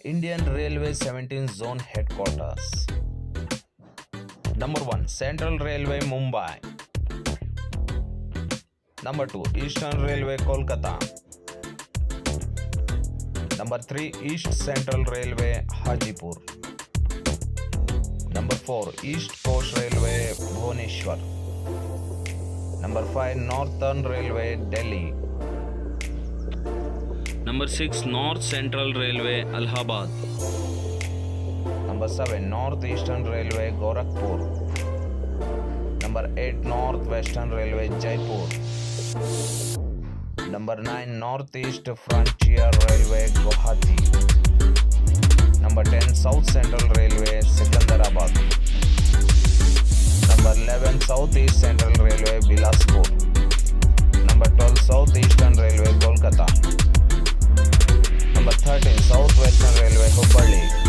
Indian Railway 17 Zone Headquarters. Number 1. Central Railway Mumbai. Number 2. Eastern Railway Kolkata. Number 3. East Central Railway Hajipur. Number 4. East Coast Railway Bhubaneswar. Number 5. Northern Railway Delhi. Number 6. North Central Railway Allahabad. Number 7. Northeastern Railway Gorakhpur. Number 8. Northwestern Railway Jaipur. Number 9. Northeast Frontier Railway Guwahati. Number 10. South Central Railway Secunderabad. Number 11. Southeast Central Railway Bilaspur. Number 12. Southeastern Railway Kolkata. Number 13. Southwestern Railway Hubballi.